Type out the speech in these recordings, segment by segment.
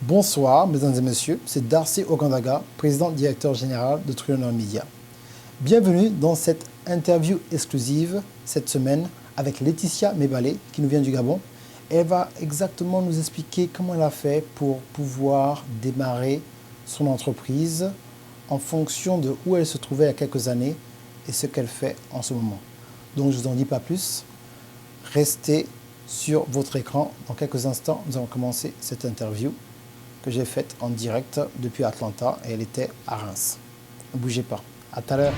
Bonsoir, mesdames et messieurs, c'est Darcy Ogandaga, président directeur général de Trillionaire Media. Bienvenue dans cette interview exclusive cette semaine avec Laetitia Mebalé, qui nous vient du Gabon. Elle va exactement nous expliquer comment elle a fait pour pouvoir démarrer son entreprise en fonction de où elle se trouvait il y a quelques années et ce qu'elle fait en ce moment. Donc je ne vous en dis pas plus, restez sur votre écran. Dans quelques instants, nous allons commencer cette interview que j'ai faite en direct depuis Atlanta et elle était à Reims. Ne bougez pas. À tout à l'heure.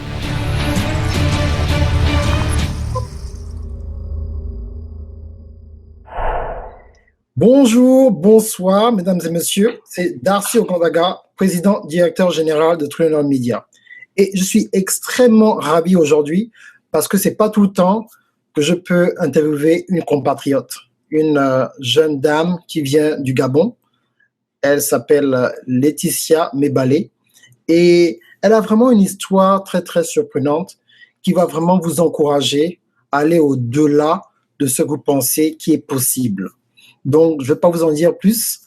Bonjour, bonsoir, mesdames et messieurs. C'est Darcy Ogandaga, président directeur général de Trillionaire Media. Et je suis extrêmement ravi aujourd'hui parce que c'est pas tout le temps que je peux interviewer une compatriote, une jeune dame qui vient du Gabon. Elle s'appelle Laetitia Mebalé et elle a vraiment une histoire très, très surprenante qui va vraiment vous encourager à aller au-delà de ce que vous pensez qui est possible. Donc, je ne vais pas vous en dire plus.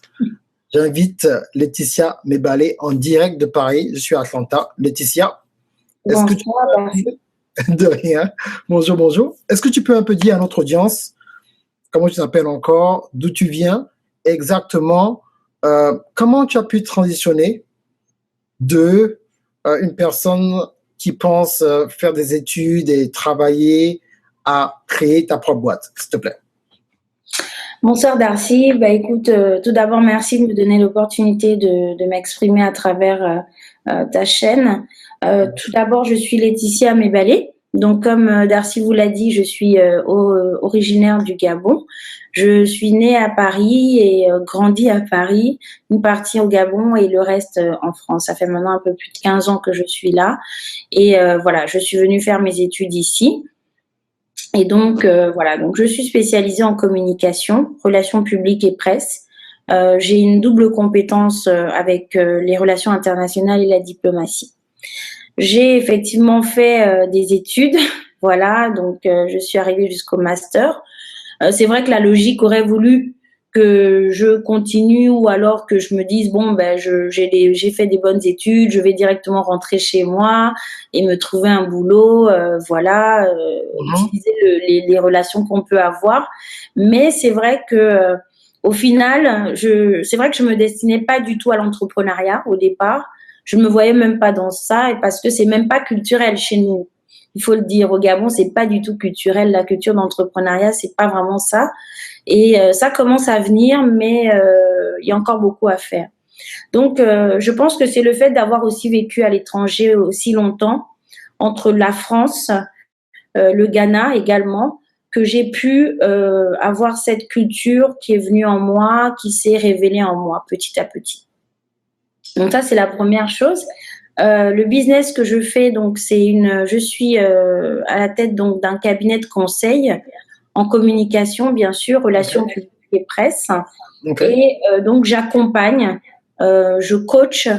J'invite Laetitia Mebalé en direct de Paris. Je suis à Atlanta. Laetitia, est-ce que tu peux... De rien. Bonjour, bonjour. Est-ce que tu peux un peu dire à notre audience comment tu t'appelles encore, d'où tu viens exactement, comment tu as pu transitionner de une personne qui pense faire des études et travailler à créer ta propre boîte, s'il te plaît? Bonsoir Darcy, écoute, tout d'abord merci de me donner l'opportunité de m'exprimer à travers ta chaîne. Tout d'abord, je suis Laetitia Mebalé. Donc comme Darcy vous l'a dit, je suis originaire du Gabon. Je suis née à Paris et grandi à Paris, une partie au Gabon et le reste en France. Ça fait maintenant un peu plus de 15 ans que je suis là. Et voilà, je suis venue faire mes études ici. Et donc, voilà, donc je suis spécialisée en communication, relations publiques et presse. J'ai une double compétence avec les relations internationales et la diplomatie. J'ai effectivement fait des études, voilà, donc je suis arrivée jusqu'au master. C'est vrai que la logique aurait voulu que je continue ou alors que je me dise bon j'ai fait des bonnes études, je vais directement rentrer chez moi et me trouver un boulot, utiliser les relations qu'on peut avoir. Mais c'est vrai que au final, c'est vrai que je me destinais pas du tout à l'entrepreneuriat au départ. Je me voyais même pas dans ça et parce que c'est même pas culturel chez nous. Il faut le dire, au Gabon, c'est pas du tout culturel. La culture d'entrepreneuriat, c'est pas vraiment ça. Et ça commence à venir, mais il y a encore beaucoup à faire. Donc, je pense que c'est le fait d'avoir aussi vécu à l'étranger aussi longtemps, entre la France, le Ghana également, que j'ai pu avoir cette culture qui est venue en moi, qui s'est révélée en moi petit à petit. Donc ça, c'est la première chose. Le business que je fais, donc je suis à la tête donc d'un cabinet de conseil en communication, bien sûr, relations publiques et presse. Et donc j'accompagne, je coach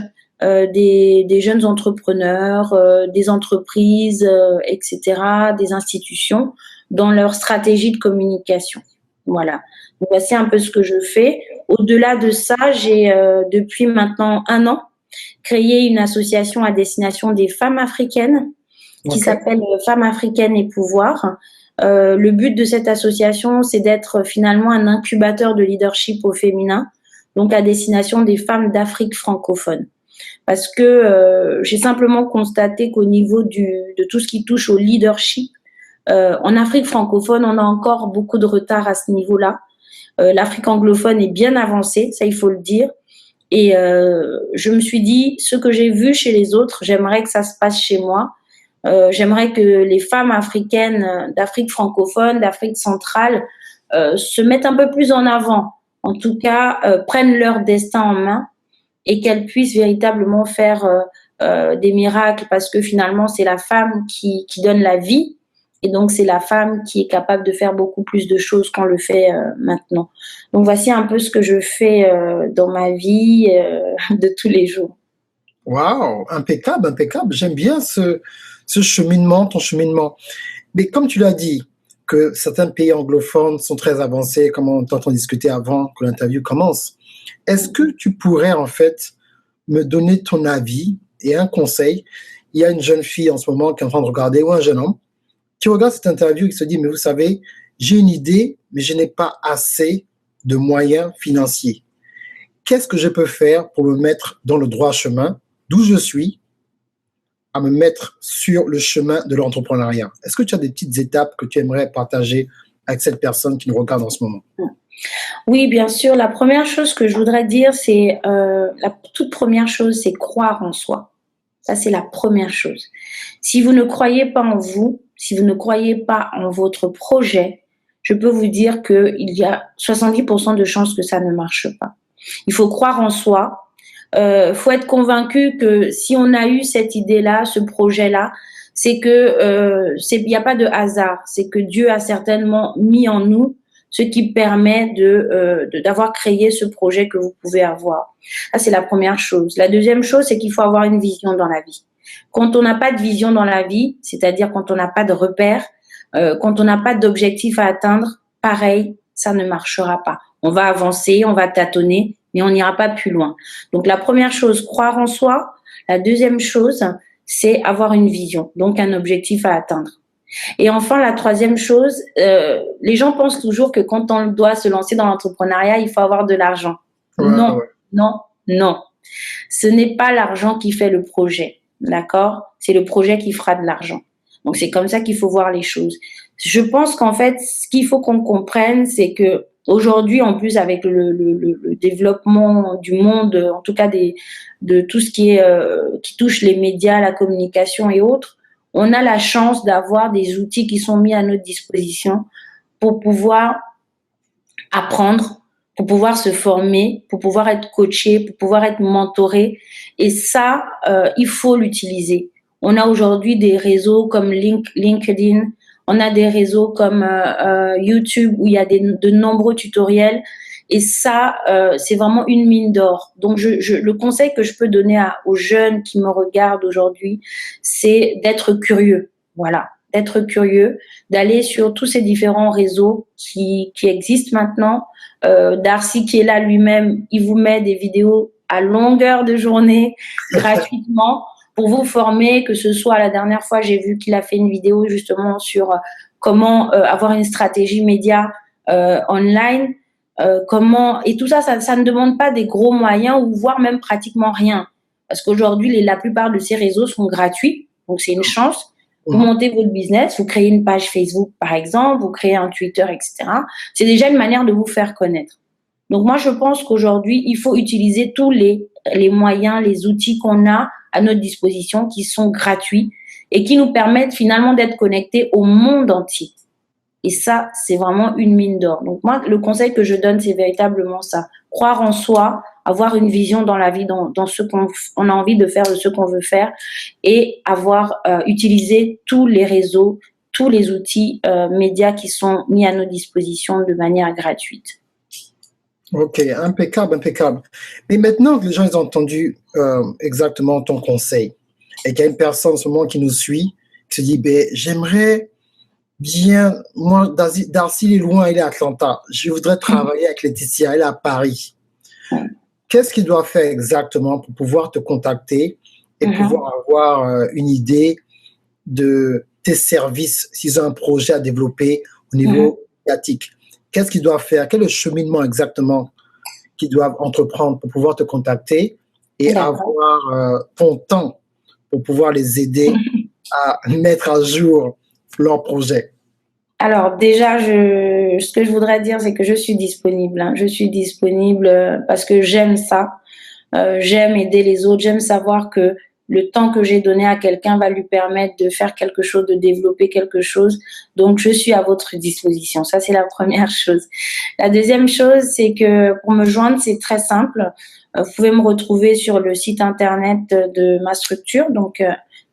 des jeunes entrepreneurs, des entreprises, etc., des institutions dans leur stratégie de communication. Voilà. Donc voici un peu ce que je fais. Au-delà de ça, j'ai depuis maintenant 1 an créé une association à destination des femmes africaines qui s'appelle Femmes africaines et pouvoir. Le but de cette association, c'est d'être finalement un incubateur de leadership au féminin, donc à destination des femmes d'Afrique francophone. Parce que j'ai simplement constaté qu'au niveau de tout ce qui touche au leadership, en Afrique francophone, on a encore beaucoup de retard à ce niveau-là. L'Afrique anglophone est bien avancée, ça il faut le dire. Et je me suis dit, ce que j'ai vu chez les autres, j'aimerais que ça se passe chez moi. J'aimerais que les femmes africaines d'Afrique francophone, d'Afrique centrale, se mettent un peu plus en avant. En tout cas, prennent leur destin en main et qu'elles puissent véritablement faire des miracles parce que finalement, c'est la femme qui donne la vie. Et donc, c'est la femme qui est capable de faire beaucoup plus de choses qu'on le fait maintenant. Donc, voici un peu ce que je fais dans ma vie de tous les jours. Waouh, impeccable, impeccable. J'aime bien ce cheminement, ton cheminement. Mais comme tu l'as dit, que certains pays anglophones sont très avancés, comme on t'entend discuter avant que l'interview commence. Est-ce que tu pourrais en fait me donner ton avis et un conseil? Il y a une jeune fille en ce moment qui est en train de regarder, ou un jeune homme, qui regarde cette interview et qui se dit, mais vous savez, j'ai une idée, mais je n'ai pas assez de moyens financiers. Qu'est-ce que je peux faire pour me mettre dans le droit chemin, d'où je suis, à me mettre sur le chemin de l'entrepreneuriat? Est-ce que tu as des petites étapes que tu aimerais partager avec cette personne qui nous regarde en ce moment? Oui, bien sûr. La première chose que je voudrais dire, c'est la toute première chose, c'est croire en soi. Ça, c'est la première chose. Si vous ne croyez pas en vous, si vous ne croyez pas en votre projet, je peux vous dire qu'il y a 70% de chances que ça ne marche pas. Il faut croire en soi. Faut être convaincu que si on a eu cette idée-là, ce projet-là, c'est que il n'y a pas de hasard. C'est que Dieu a certainement mis en nous ce qui permet d'avoir créé ce projet que vous pouvez avoir. Ça, c'est la première chose. La deuxième chose, c'est qu'il faut avoir une vision dans la vie. Quand on n'a pas de vision dans la vie, c'est-à-dire quand on n'a pas de repères, quand on n'a pas d'objectif à atteindre, pareil, ça ne marchera pas. On va avancer, on va tâtonner, mais on n'ira pas plus loin. Donc la première chose, croire en soi. La deuxième chose, c'est avoir une vision, donc un objectif à atteindre. Et enfin, la troisième chose, les gens pensent toujours que quand on doit se lancer dans l'entrepreneuriat, il faut avoir de l'argent. Non, non, non. Ce n'est pas l'argent qui fait le projet, d'accord? C'est le projet qui fera de l'argent. Donc, c'est comme ça qu'il faut voir les choses. Je pense qu'en fait, ce qu'il faut qu'on comprenne, c'est que aujourd'hui, en plus, avec le développement du monde, en tout cas de tout ce qui touche les médias, la communication et autres, on a la chance d'avoir des outils qui sont mis à notre disposition pour pouvoir apprendre, pour pouvoir se former, pour pouvoir être coaché, pour pouvoir être mentoré. Et ça, il faut l'utiliser. On a aujourd'hui des réseaux comme LinkedIn, on a des réseaux comme YouTube où il y a de nombreux tutoriels. Et ça, c'est vraiment une mine d'or. Donc, le conseil que je peux donner aux jeunes qui me regardent aujourd'hui, c'est d'être curieux. Voilà, d'être curieux, d'aller sur tous ces différents réseaux qui existent maintenant. Darcy qui est là lui-même, il vous met des vidéos à longueur de journée gratuitement pour vous former, que ce soit la dernière fois, j'ai vu qu'il a fait une vidéo justement sur comment avoir une stratégie média online. Et tout ça, ça ne demande pas des gros moyens ou voire même pratiquement rien. Parce qu'aujourd'hui, la plupart de ces réseaux sont gratuits. Donc, c'est une chance. Vous montez votre business, vous créez une page Facebook, par exemple, vous créez un Twitter, etc. C'est déjà une manière de vous faire connaître. Donc, moi, je pense qu'aujourd'hui, il faut utiliser tous les moyens, les outils qu'on a à notre disposition qui sont gratuits et qui nous permettent finalement d'être connectés au monde entier. Et ça, c'est vraiment une mine d'or. Donc moi, le conseil que je donne, c'est véritablement ça. Croire en soi, avoir une vision dans la vie, dans ce qu'on a envie de faire, de ce qu'on veut faire, et utiliser tous les réseaux, tous les outils médias qui sont mis à notre disposition de manière gratuite. Ok, impeccable, impeccable. Mais maintenant que les gens ils ont entendu exactement ton conseil, et qu'il y a une personne en ce moment qui nous suit, qui se dit, ben, j'aimerais bien, moi, Darcy, il est loin, il est à Atlanta. Je voudrais travailler avec Laetitia, elle est à Paris. Qu'est-ce qu'il doit faire exactement pour pouvoir te contacter et pouvoir avoir une idée de tes services s'ils ont un projet à développer au niveau médiatique? Qu'est-ce qu'ils doivent faire? Quel est le cheminement exactement qu'ils doivent entreprendre pour pouvoir te contacter et avoir ton temps pour pouvoir les aider à mettre à jour leur projet? Alors déjà, ce que je voudrais dire, c'est que je suis disponible. Hein. Je suis disponible parce que j'aime ça. J'aime aider les autres. J'aime savoir que le temps que j'ai donné à quelqu'un va lui permettre de faire quelque chose, de développer quelque chose. Donc, je suis à votre disposition. Ça, c'est la première chose. La deuxième chose, c'est que pour me joindre, c'est très simple. Vous pouvez me retrouver sur le site internet de ma structure, donc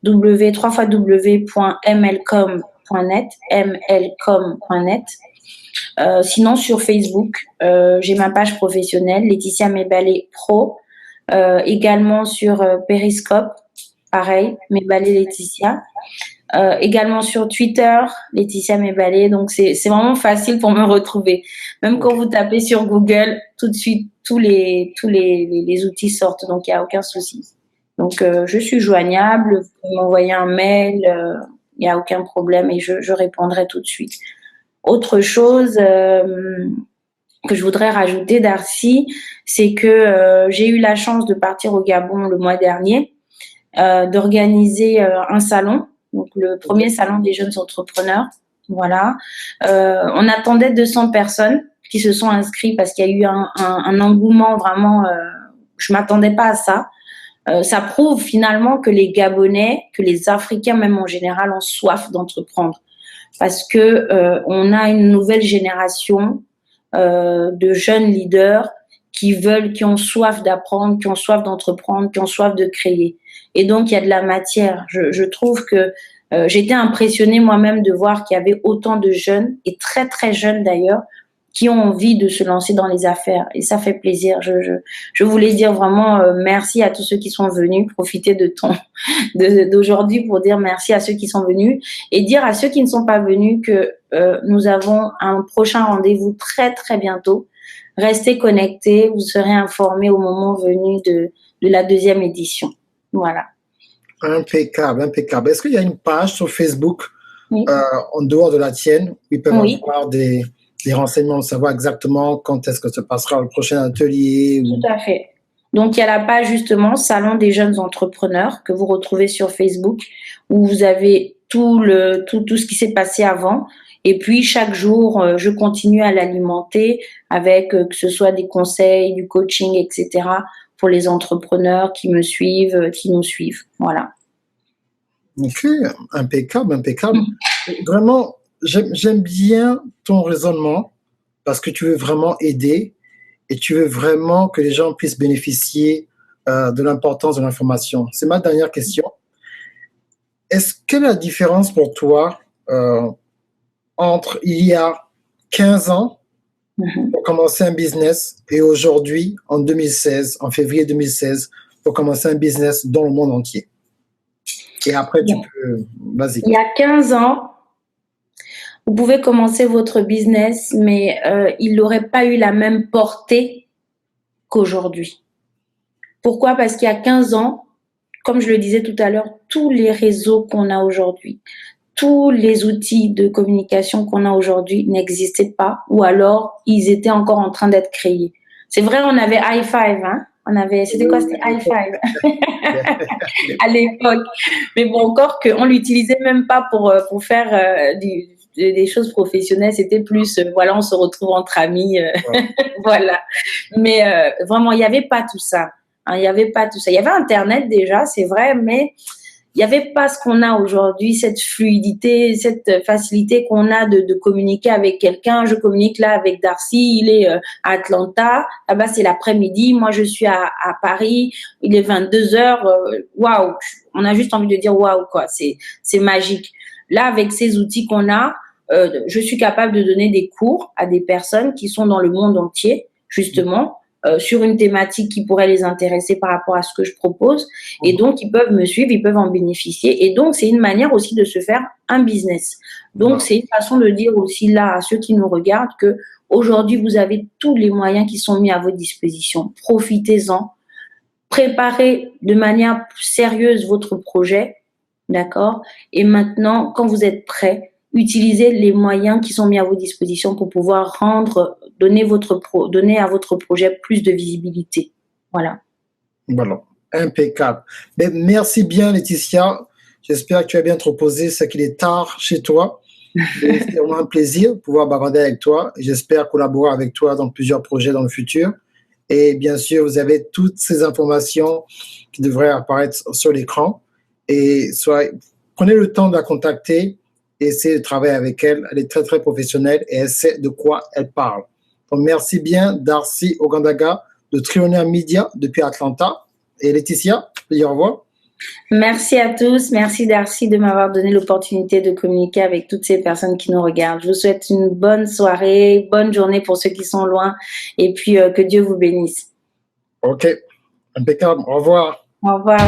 www.mlcom.net. Sinon, sur Facebook, j'ai ma page professionnelle, Laetitia Mebalé Pro. Également sur Periscope, pareil, Mebalé Laetitia. Également sur Twitter, Laetitia Mebalé. Donc, c'est vraiment facile pour me retrouver. Même quand vous tapez sur Google, tout de suite, tous les outils sortent. Donc, il n'y a aucun souci. Donc, je suis joignable. Vous pouvez m'envoyer un mail. Il n'y a aucun problème et je répondrai tout de suite. Autre chose que je voudrais rajouter, Darcy, c'est que j'ai eu la chance de partir au Gabon le mois dernier, d'organiser un salon, donc le premier salon des jeunes entrepreneurs. Voilà. On attendait 200 personnes qui se sont inscrites parce qu'il y a eu un engouement vraiment. Je m'attendais pas à ça. Ça prouve finalement que les Gabonais, que les Africains même en général, ont soif d'entreprendre, parce que on a une nouvelle génération de jeunes leaders qui ont soif d'apprendre, qui ont soif d'entreprendre, qui ont soif de créer. Et donc, il y a de la matière. Je trouve que j'étais impressionnée moi-même de voir qu'il y avait autant de jeunes, et très, très jeunes d'ailleurs, qui ont envie de se lancer dans les affaires. Et ça fait plaisir. Je voulais dire vraiment merci à tous ceux qui sont venus, profiter d'aujourd'hui pour dire merci à ceux qui sont venus et dire à ceux qui ne sont pas venus que nous avons un prochain rendez-vous très, très bientôt. Restez connectés, vous serez informés au moment venu de la deuxième édition. Voilà. Impeccable, impeccable. Est-ce qu'il y a une page sur Facebook Oui. en dehors de la tienne où ils peuvent Oui. avoir des renseignements, savoir exactement quand est-ce que se passera le prochain atelier Tout à fait. Donc, il y a la page justement Salon des jeunes entrepreneurs que vous retrouvez sur Facebook où vous avez tout ce qui s'est passé avant. Et puis, chaque jour, je continue à l'alimenter avec que ce soit des conseils, du coaching, etc. pour les entrepreneurs qui me suivent, qui nous suivent. Voilà. Ok, impeccable, impeccable. Vraiment, j'aime bien ton raisonnement parce que tu veux vraiment aider et tu veux vraiment que les gens puissent bénéficier de l'importance de l'information. C'est ma dernière question. Quelle est la différence pour toi entre il y a 15 ans pour commencer un business et aujourd'hui, en 2016, en février 2016, pour commencer un business dans le monde entier? Et après, tu peux... Vas-y. Il y a 15 ans, vous pouvez commencer votre business, mais il n'aurait pas eu la même portée qu'aujourd'hui. Pourquoi? Parce qu'il y a 15 ans, comme je le disais tout à l'heure, tous les réseaux qu'on a aujourd'hui, tous les outils de communication qu'on a aujourd'hui n'existaient pas, ou alors ils étaient encore en train d'être créés. C'est vrai, on avait i5, hein? C'était quoi? C'était i5 à l'époque. Mais bon, encore qu'on l'utilisait même pas pour faire des choses professionnelles. C'était plus, voilà, on se retrouve entre amis, voilà. Mais vraiment, il n'y avait pas tout ça. Hein, il n'y avait pas tout ça. Il y avait Internet déjà, c'est vrai, mais il n'y avait pas ce qu'on a aujourd'hui, cette fluidité, cette facilité qu'on a de communiquer avec quelqu'un. Je communique là avec Darcy, il est à Atlanta, là-bas c'est l'après-midi, moi je suis à Paris, il est 22h, waouh, on a juste envie de dire waouh, quoi, c'est magique. Là, avec ces outils qu'on a, je suis capable de donner des cours à des personnes qui sont dans le monde entier, justement, sur une thématique qui pourrait les intéresser par rapport à ce que je propose. Et donc, ils peuvent me suivre, ils peuvent en bénéficier. Et donc, c'est une manière aussi de se faire un business. Donc, c'est une façon de dire aussi là à ceux qui nous regardent que aujourd'hui, vous avez tous les moyens qui sont mis à votre disposition. Profitez-en. Préparez de manière sérieuse votre projet. D'accord? Et maintenant, quand vous êtes prêt, utilisez les moyens qui sont mis à vos dispositions pour pouvoir donner à votre projet plus de visibilité. Voilà. Voilà. Impeccable. Mais merci bien, Laetitia. J'espère que tu as bien te reposé. C'est qu'il est tard chez toi. C'est vraiment un plaisir de pouvoir bavarder avec toi. J'espère collaborer avec toi dans plusieurs projets dans le futur. Et bien sûr, vous avez toutes ces informations qui devraient apparaître sur l'écran. Et prenez le temps de la contacter et essayez de travailler avec elle. Elle est très, très professionnelle et elle sait de quoi elle parle. Donc, merci bien, Darcy Ogandaga de Trillionaire Media depuis Atlanta. Et Laetitia, je te dis au revoir. Merci à tous. Merci, Darcy, de m'avoir donné l'opportunité de communiquer avec toutes ces personnes qui nous regardent. Je vous souhaite une bonne soirée, bonne journée pour ceux qui sont loin et puis que Dieu vous bénisse. OK. Impeccable. Au revoir. Au revoir.